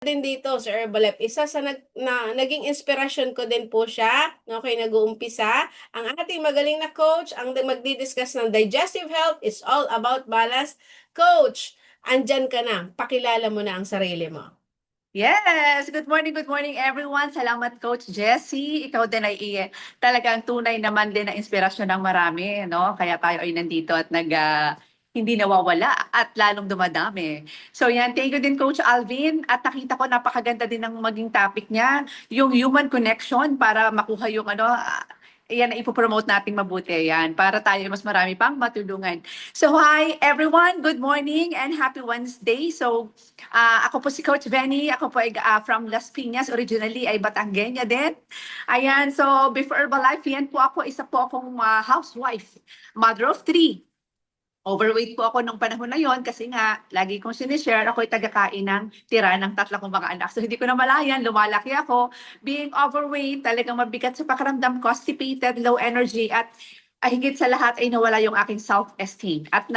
din dito sa Herbalife. Isa sa naging inspirasyon ko din po siya. Okay, nag-uumpisa. Ang ating magaling na coach, ang magdi-discuss ng digestive health is all about balance. Coach, andyan ka na. Pakilala mo na ang sarili mo. Yes! Good morning everyone. Salamat Coach Jessie. Ikaw din ay talagang tunay naman din na inspirasyon ng marami, no? Kaya tayo ay nandito at hindi nawawala at lalong dumadami. So yan, thank you din Coach Alvin. At nakita ko napakaganda din ng maging topic niya, yung human connection para makuha yung yan na ipopromote natin mabuti yan para tayo mas marami pang matulungan. So hi everyone, good morning and happy Wednesday. So ako po si Coach Benny, ako po ay from Las Piñas, originally ay Batangueña din. Ayan, so before Herbalife, yan po ako, isa po akong housewife, mother of 3. Overweight po ako nung panahon na yon kasi nga, lagi kong sinishare, ako ay tagakain ng tira ng 3 kong mga anak. So hindi ko na malayan, lumalaki ako. Being overweight, talagang mabigat sa pakiramdam, constipated, low energy, at higit sa lahat ay nawala yung aking self-esteem. At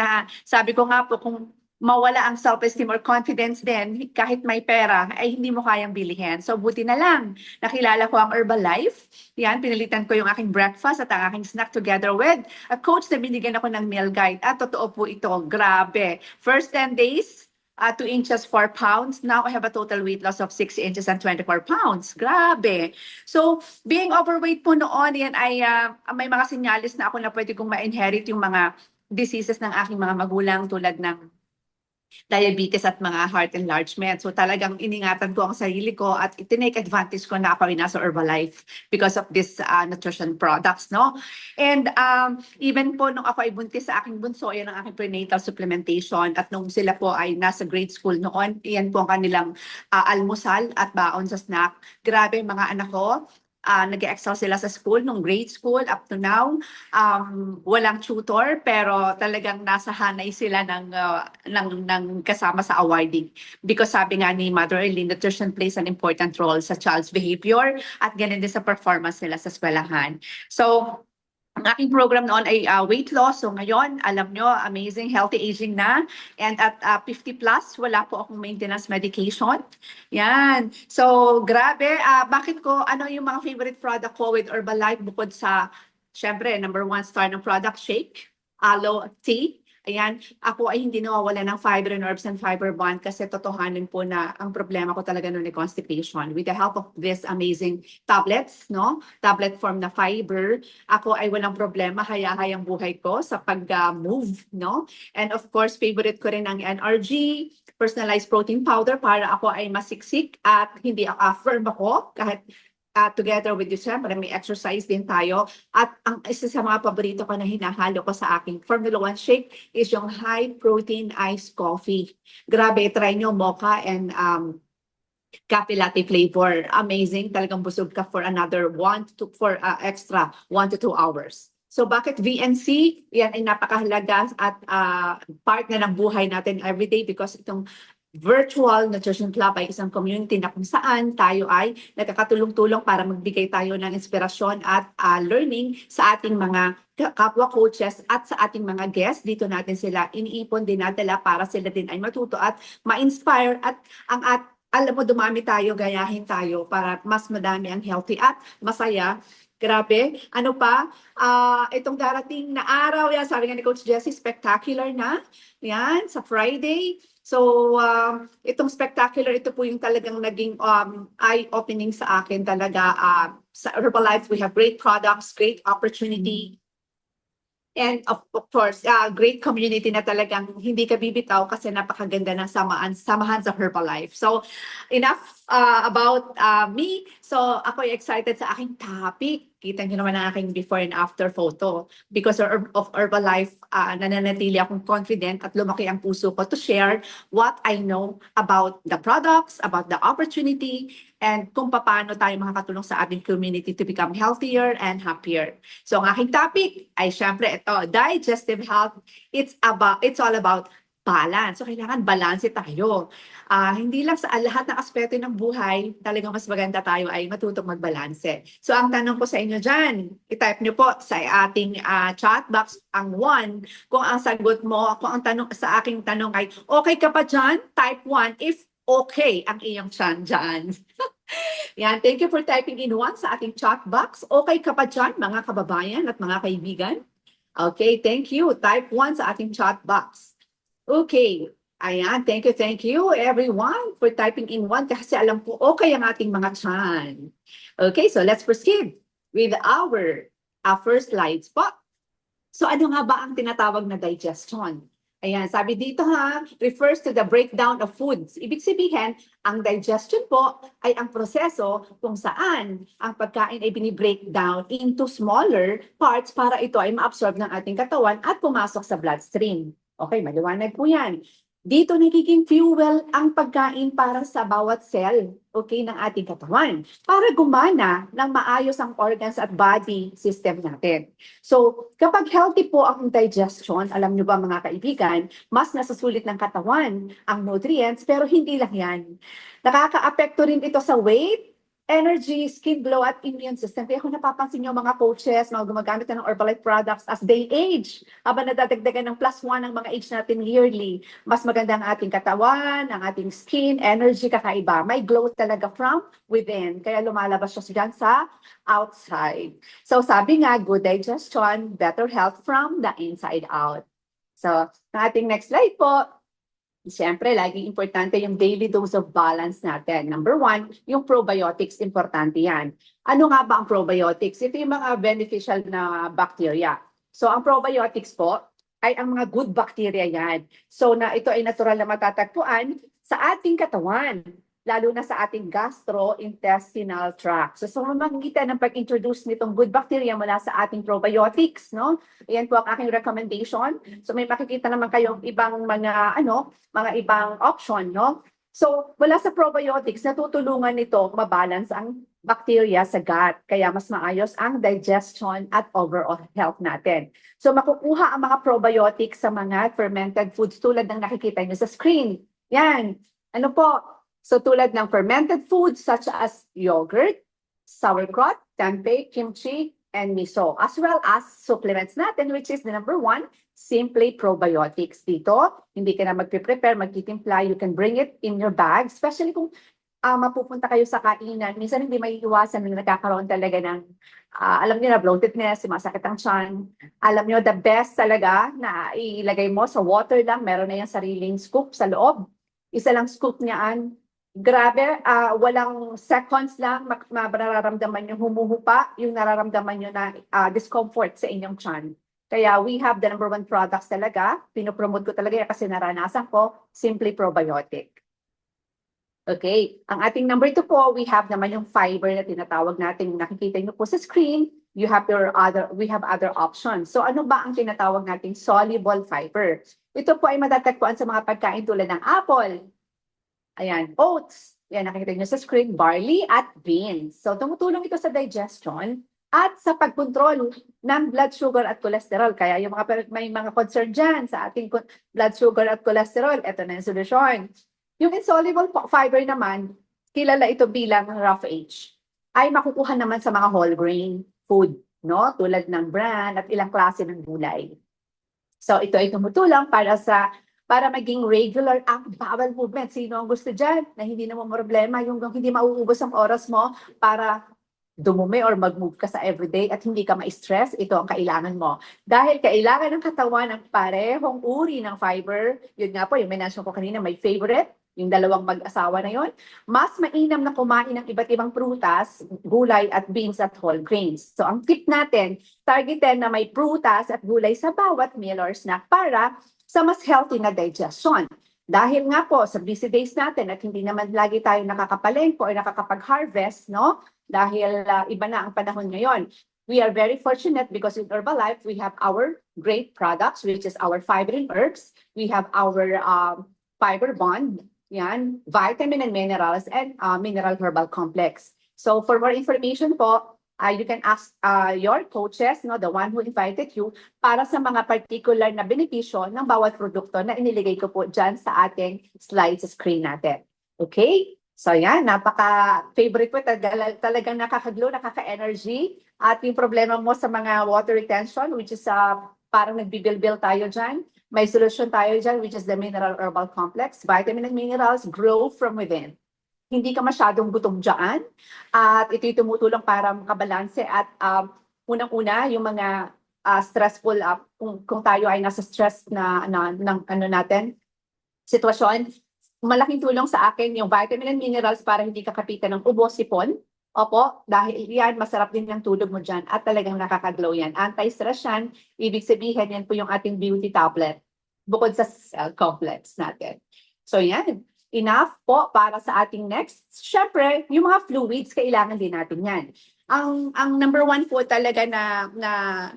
sabi ko nga po, kung mawala ang self-esteem or confidence din, kahit may pera, ay hindi mo kayang bilihin. So buti na lang, nakilala ko ang Herbalife. Yan, pinalitan ko yung aking breakfast at ang aking snack together with a coach na binigyan ako ng meal guide. At totoo po ito, grabe. First 10 days, 2 inches, 4 pounds. Now I have a total weight loss of 6 inches and 24 pounds. Grabe. So, being overweight po noon, yan ay may mga sinyalis na ako na pwede kong ma-inherit yung mga diseases ng aking mga magulang tulad ng diabetes at mga heart enlargement. So talagang iningatan ko ang sarili ko at itinake advantage ko na ako ay nasa Herbalife because of this nutrition products, no? And even po nung ako ay buntis sa aking bunso, yan ang aking prenatal supplementation, at nung sila po ay nasa grade school noon, yan po ang kanilang almusal at baon sa snack. Grabe mga anak ko, nag-excel sila sa school, nung grade school up to now. Walang tutor, pero talagang nasa hanay sila ng kasama sa awarding. Because sabi nga ni Mother Eileen, nutrition plays an important role sa child's behavior at ganun din sa performance nila sa eskwelahan. So, ang aking program noon ay weight loss. So ngayon, alam nyo, amazing, healthy aging na. And at 50 plus, wala po akong maintenance medication. Yan. So, grabe. Bakit ko, ano yung mga favorite product ko with Herbalife bukod sa, syempre, number 1 star ng product, shake, aloe tea. Ayan, ako ay hindi nawawala ng fiber and herbs and fiber bond kasi totohanin po na ang problema ko talaga noon ay constipation. With the help of this amazing tablets, no? Tablet form na fiber, ako ay walang problema, hayahayang buhay ko sa pag-move, no? And of course, favorite ko rin ang NRG, personalized protein powder para ako ay masiksik at hindi firm ako kahit together with you, siyempre, may exercise din tayo. At ang isa sa mga paborito ko na hinahalo ko sa aking Formula 1 shake is yung high protein iced coffee. Grabe, try nyo mocha and cafe latte flavor. Amazing. Talagang busog ka for another extra 1 to 2 hours. So bakit VNC? Yan ay napakahalaga at part na ng buhay natin everyday because itong Virtual Nutrition Club ay isang community na kung saan tayo ay nagkakatulong-tulong para magbigay tayo ng inspirasyon at learning sa ating mga kapwa coaches at sa ating mga guests. Dito natin sila iniipon, dinadala para sila din ay matuto at ma-inspire at alam mo, dumami tayo, gayahin tayo para mas madami ang healthy at masaya. Grabe. Ano pa? Itong darating na araw, yan, sabi nga ni Coach Jessie, spectacular na. Yan, sa Friday. So, itong spectacular, ito po yung talagang naging eye-opening sa akin talaga. Sa Herbalife, we have great products, great opportunity, and of course, great community na talagang hindi ka bibitaw kasi napakaganda ng samahan sa Herbalife. So, enough about me. So, ako ay excited sa aking topic. Kita niyo naman ang aking before and after photo. Because of Herbalife, nananatili akong confident at lumaki ang puso ko to share what I know about the products, about the opportunity, and kung paano tayo makakatulong sa ating community to become healthier and happier. So, ang aking topic ay syempre ito, digestive health. It's all about balance. So, kailangan balance tayo. Hindi lang sa lahat ng aspeto ng buhay, talagang mas maganda tayo ay matutong magbalanse. So, ang tanong ko sa inyo dyan, i-type nyo po sa ating chat box ang 1. Kung ang sagot mo, kung ang tanong sa aking tanong ay, okay ka pa dyan? Type 1. If okay ang iyong tiyan dyan. Yan, thank you for typing in one sa ating chat box. Okay ka pa dyan, mga kababayan at mga kaibigan? Okay, thank you. Type 1 sa ating chat box. Okay. Ayan, thank you everyone for typing in 1 kasi alam ko okay ang ating mga chan. Okay, so let's proceed with our first slides po. So ano nga ba ang tinatawag na digestion? Ayan, sabi dito ha, refers to the breakdown of foods. Ibig sabihin, ang digestion po ay ang proseso kung saan ang pagkain ay binibreakdown into smaller parts para ito ay ma-absorb ng ating katawan at pumasok sa bloodstream. Okay, maliwanag po yan. Dito nagiging fuel ang pagkain para sa bawat cell, okay, ng ating katawan para gumana ng maayos ang organs at body system natin. So, kapag healthy po ang digestion, alam nyo ba mga kaibigan, mas nasasulit ng katawan ang nutrients, pero hindi lang yan. Nakaka-apekto rin ito sa weight, energy, skin glow, at immune system. Kaya kung napapansin nyo mga coaches, mga gumagamit na ng Herbalife products as they age, habang nadadagdagan ng +1 ang mga age natin yearly, mas maganda ang ating katawan, ang ating skin, energy, kakaiba. May glow talaga from within. Kaya lumalabas siya dyan sa outside. So sabi nga, good digestion, better health from the inside out. So, ang ating next slide po, siyempre, laging importante yung daily dose of balance natin. Number 1, yung probiotics, importante yan. Ano nga ba ang probiotics? Ito yung mga beneficial na bacteria. So, ang probiotics po ay ang mga good bacteria yan. So, ito ay natural na matatagpuan sa ating katawan, lalo na sa ating gastrointestinal tract. So makikita ng pag-introduce nitong good bacteria mula sa ating probiotics, no? Ayan po ang aking recommendation. So may makikita naman kayong ibang mga ibang option, no? So mula sa probiotics, natutulungan nito mabalance ang bacteria sa gut, kaya mas maayos ang digestion at overall health natin. So makukuha ang mga probiotics sa mga fermented foods tulad ng nakikita niyo sa screen. Yan. Ano po? So tulad ng fermented foods such as yogurt, sauerkraut, tempeh, kimchi, and miso. As well as supplements natin, which is the number 1, simply probiotics. Dito, hindi ka na magpe-prepare, magtitimpla, you can bring it in your bag, especially kung mapupunta kayo sa kainan. Minsan hindi may iwasan na nagkakaroon talaga ng, alam niyo na, bloatedness, masakit ang tiyan. Alam niyo, the best talaga na ilagay mo sa water lang, meron na yung sariling scoop sa loob. Isa lang scoop niyaan. Grabe, walang seconds lang mararamdaman yung humuhupa, yung nararamdaman nyo na discomfort sa inyong tiyan. Kaya we have the number 1 products talaga. Pinopromote ko talaga yan kasi naranasan ko, Simply Probiotic. Okay, ang ating number 2 po, we have naman yung fiber na tinatawag natin. Nakikita nyo po sa screen, we have other options. So ano ba ang tinatawag nating soluble fiber? Ito po ay matatagpuan sa mga pagkain tulad ng apple, ayan, oats. Yan, nakikita nyo sa screen, barley at beans. So, tumutulong ito sa digestion at sa pagkontrol ng blood sugar at cholesterol. Kaya yung may mga concern dyan sa ating blood sugar at cholesterol, ito na yung solusyon. Yung insoluble fiber naman, kilala ito bilang rough H, ay makukuha naman sa mga whole grain food, no? Tulad ng bran at ilang klase ng gulay. So, ito ay tumutulong para maging regular ang bowel movement. Sino ang gusto dyan na hindi naman problema, yung hindi mauubos ang oras mo para dumumi or mag-move ka sa everyday at hindi ka ma-stress, ito ang kailangan mo. Dahil kailangan ng katawan ng parehong uri ng fiber, yun nga po, yung mention ko kanina, may favorite, yung dalawang mag-asawa na yon, mas mainam na kumain ng iba't ibang prutas, gulay at beans at whole grains. So ang tip natin, targetin na may prutas at gulay sa bawat meal or snack para sa mas healthy na digestion. Dahil nga po sa busy days natin at hindi naman lagi tayo nakakapalengko o nakakapag-harvest, no? Dahil iba na ang panahon ngayon. We are very fortunate because in Herbalife, we have our great products, which is our fiber and herbs. We have our fiber bond, yan, vitamin and minerals, and mineral herbal complex. So for more information po, you can ask your coaches, no, the one who invited you, para sa mga particular na benepisyo ng bawat produkto na iniligay ko po dyan sa ating slide screen natin. Okay? So yan, napaka-favorite po, talagang nakaka-glow, nakaka-energy. At yung problema mo sa mga water retention, which is parang nagbibil-bil tayo dyan, May solusyon tayo dyan, which is the Mineral Herbal Complex. Vitamin and minerals grow from within. Hindi ka masyadong gutom dyan. At ito'y tumutulong para makabalanse at unang-una, yung mga stressful, kung tayo ay nasa stress ng ano natin, sitwasyon, malaking tulong sa akin yung vitamin and minerals para hindi ka kapitan ng ubo, sipon. Opo, dahil yan, masarap din yung tulog mo dyan at talagang nakaka-glow yan. Anti-stress yan, ibig sabihin yan po yung ating beauty tablet bukod sa cell complex natin. So yan, enough po para sa ating next. Siyempre, yung mga fluids, kailangan din natin yan. Ang number one po talaga na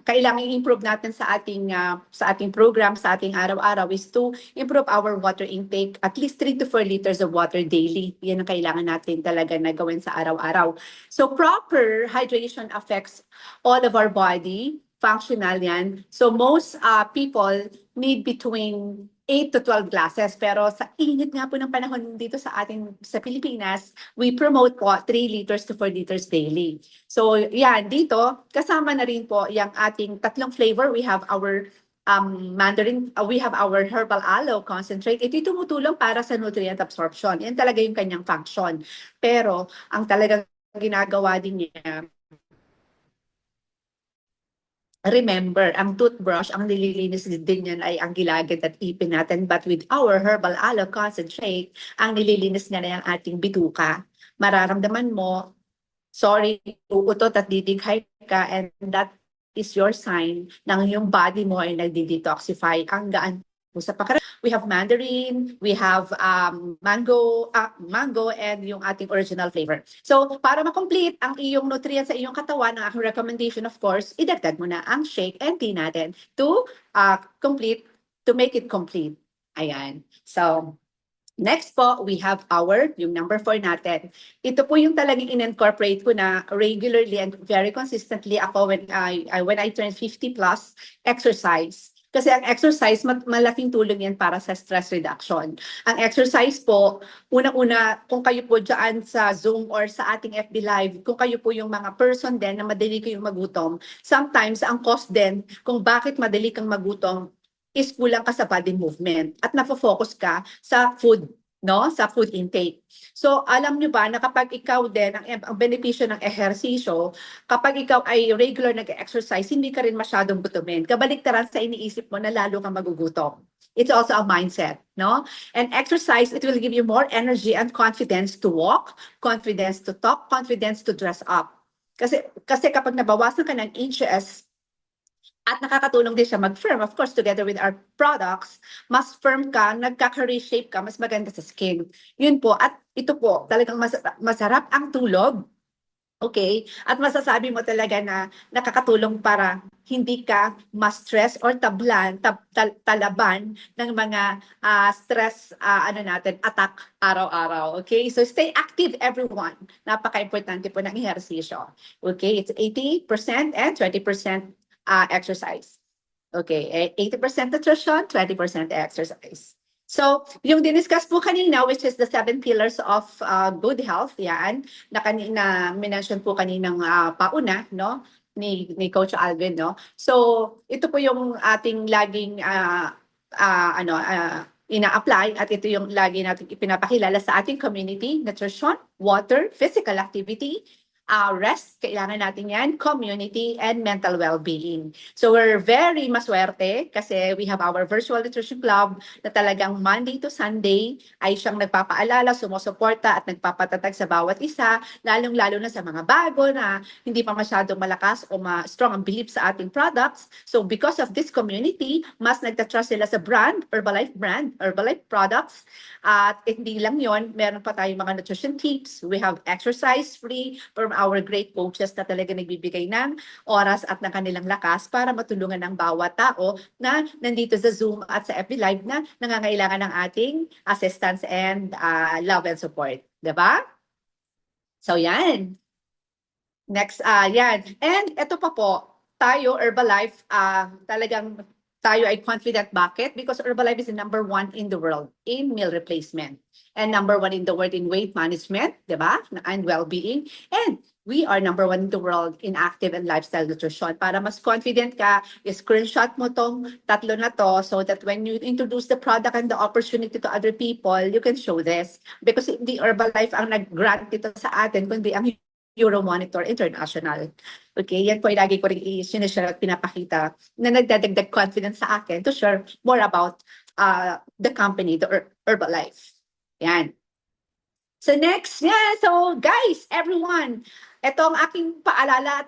kailangan i-improve natin sa ating program, sa ating araw-araw is to improve our water intake, at least 3 to 4 liters of water daily. Yan ang kailangan natin talaga na gawin sa araw-araw. So proper hydration affects all of our body, functional yan. So most people need between 8 to 12 glasses. Pero sa init nga po ng panahon dito sa Pilipinas, we promote po 3 liters to 4 liters daily. So yan, dito kasama na rin po yung ating tatlong flavor. We have our mandarin, we have our herbal aloe concentrate. Ito tumutulong para sa nutrient absorption. Yan talaga yung kanyang function. Pero ang talagang ginagawa din niya, remember, ang toothbrush, ang nililinis din yan ay ang gilagid at ipin natin. But with our herbal aloe concentrate, ang nililinis niya na yung ating bituka. Mararamdaman mo, sorry, uutot at didighay ka, and that is your sign ng yung body mo ay nagdi-detoxify. Ang gaan po sa pakiramdam. We have mandarin, we have mango, and yung ating original flavor. So, para ma-complete ang iyong nutrients sa iyong katawan, ang aking recommendation, of course, idagdag mo na ang shake and tea natin to make it complete. Ayan. So, next po, we have yung number 4 natin. Ito po yung talagang in-incorporate ko na regularly and very consistently ako when I turn 50 plus, exercise. Kasi ang exercise, malaking tulong yan para sa stress reduction. Ang exercise po, unang-una, kung kayo po dyan sa Zoom or sa ating FB Live, kung kayo po yung mga person din na madali kayong magutom, sometimes ang cause din kung bakit madali kang magutom is kulang ka sa body movement at nafo-focus ka sa food, no? Sa food intake. So, alam nyo ba na kapag ikaw din, ang benepisyo ng ehersisyo, kapag ikaw ay regular nag-exercise, hindi ka rin masyadong gutumin. Kabaliktaran sa iniisip mo na lalo kang magugutom. It's also a mindset, no? And exercise, it will give you more energy and confidence to walk, confidence to talk, confidence to dress up. Kasi kapag nabawasan ka ng inches, at nakakatulong din siya mag-firm, of course, together with our products, mas firm ka, nagkaka-reshape ka, mas maganda sa skin. Yun po, at ito po, talagang masarap ang tulog. Okay? At masasabi mo talaga na nakakatulong para hindi ka ma-stress or talaban ng mga stress attack araw-araw. Okay? So stay active, everyone. Napaka-importante po ng ehersisyo. Okay? It's 80% and 20% exercise. Okay, 80% nutrition, 20% exercise. So, yung diniscuss po kanina, which is the 7 pillars of good health, yan, na kanina, minention po kaninang pauna, no, ni Coach Alvin, no. So, ito po yung ating laging ina-apply, at ito yung lagi natin ipinapakilala sa ating community: nutrition, water, physical activity, rest, kailangan natin yan, community, and mental well-being. So we're very maswerte kasi we have our virtual nutrition club na talagang Monday to Sunday ay siyang nagpapaalala, sumusuporta at nagpapatatag sa bawat isa, lalong-lalo na sa mga bago na hindi pa masyadong malakas o strong ang belief sa ating products. So because of this community, mas nagtatrust sila sa brand, Herbalife products. At hindi lang yon, meron pa tayong mga nutrition tips. We have exercise free from our great coaches na talaga nagbibigay ng oras at ng kanilang lakas para matulungan ng bawat tao na nandito sa Zoom at sa FB Live na nangangailangan ng ating assistance and love and support. Diba? So yan. Next, yan. And ito pa po, tayo, Herbalife, talagang tayo ay confident. Bakit? Because Herbalife is the #1 in the world in meal replacement and #1 in the world in weight management, di ba? And well-being. And we are #1 in the world in active and lifestyle nutrition. Para mas confident ka, screenshot mo tong tatlo na to so that when you introduce the product and the opportunity to other people, you can show this. Because hindi Herbalife ang nag-grant ito sa atin, kundi ang Euromonitor International. Okay, yan po ay lagi ko rin i-sinishare at pinapakita na nagdadagdag confidence sa akin to share more about the company, the Herbalife. Yan. So next, yeah, so guys, everyone, ito ang aking paalala at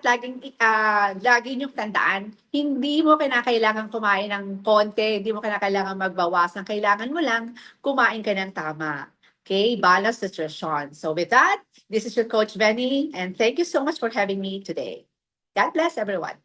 lagi niyong tandaan, hindi mo kinakailangan kumain ng konti, hindi mo kinakailangan magbawasan, kailangan mo lang kumain ka ng tama. Okay, balanced nutrition. So with that, this is your Coach Benny, and thank you so much for having me today. God bless everyone.